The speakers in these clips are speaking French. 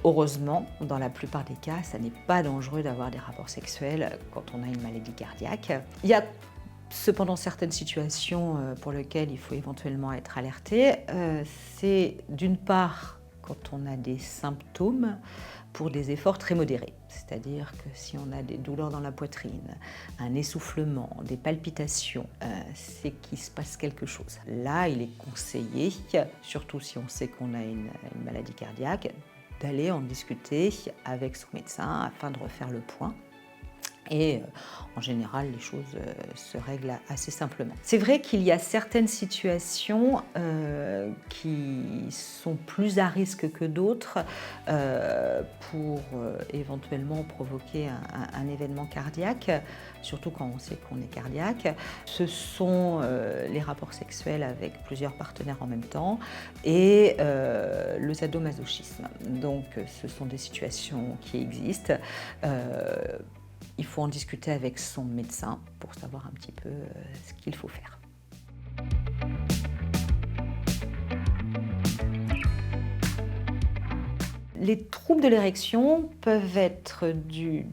Heureusement, dans la plupart des cas, ça n'est pas dangereux d'avoir des rapports sexuels quand on a une maladie cardiaque. Il y a cependant certaines situations pour lesquelles il faut éventuellement être alerté. C'est d'une part quand on a des symptômes pour des efforts très modérés. C'est-à-dire que si on a des douleurs dans la poitrine, un essoufflement, des palpitations, c'est qu'il se passe quelque chose. Là, il est conseillé, surtout si on sait qu'on a une maladie cardiaque, d'aller en discuter avec son médecin afin de refaire le point. Et en général, les choses se règlent assez simplement. C'est vrai qu'il y a certaines situations qui sont plus à risque que d'autres pour éventuellement provoquer un événement cardiaque, surtout quand on sait qu'on est cardiaque. Ce sont les rapports sexuels avec plusieurs partenaires en même temps et le sadomasochisme. Donc ce sont des situations qui existent. Il faut en discuter avec son médecin pour savoir un petit peu ce qu'il faut faire. Les troubles de l'érection peuvent être dus,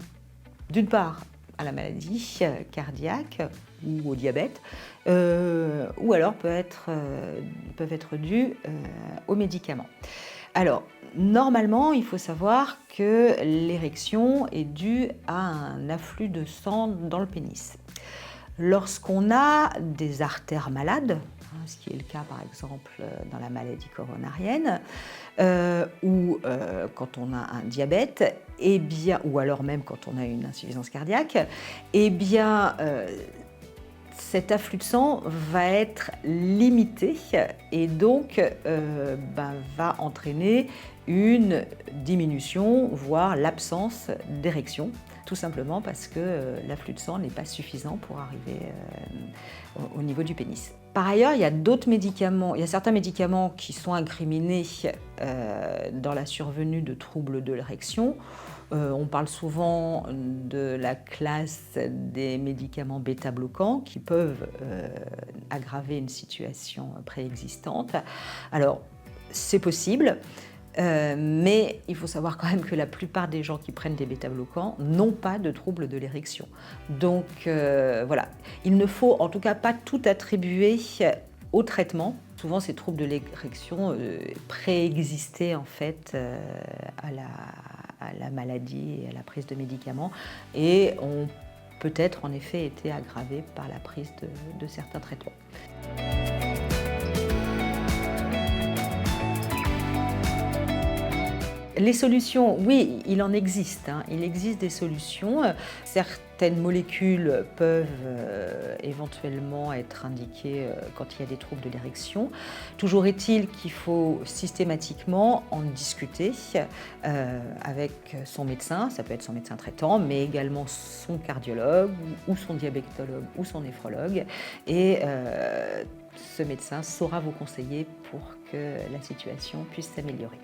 d'une part, à la maladie cardiaque ou au diabète, ou alors peuvent être dus aux médicaments. Alors, normalement, il faut savoir que l'érection est due à un afflux de sang dans le pénis. Lorsqu'on a des artères malades, ce qui est le cas par exemple dans la maladie coronarienne, ou quand on a un diabète, ou alors même quand on a une insuffisance cardiaque, cet afflux de sang va être limité et donc va entraîner une diminution, voire l'absence d'érection, tout simplement parce que l'afflux de sang n'est pas suffisant pour arriver au niveau du pénis. Par ailleurs, il y a certains médicaments qui sont incriminés dans la survenue de troubles de l'érection. On parle souvent de la classe des médicaments bêta-bloquants qui peuvent aggraver une situation préexistante. Alors, c'est possible, mais il faut savoir quand même que la plupart des gens qui prennent des bêta-bloquants n'ont pas de troubles de l'érection. Donc voilà, il ne faut en tout cas pas tout attribuer au traitement. Souvent, ces troubles de l'érection préexistaient en fait à la maladie et à la prise de médicaments et ont peut-être en effet été aggravés par la prise de certains traitements. Les solutions, oui, il en existe. Il existe des solutions. Certaines molécules peuvent éventuellement être indiquées quand il y a des troubles de l'érection. Toujours est-il qu'il faut systématiquement en discuter avec son médecin. Ça peut être son médecin traitant, mais également son cardiologue ou son diabétologue ou son néphrologue. Et ce médecin saura vous conseiller pour que la situation puisse s'améliorer.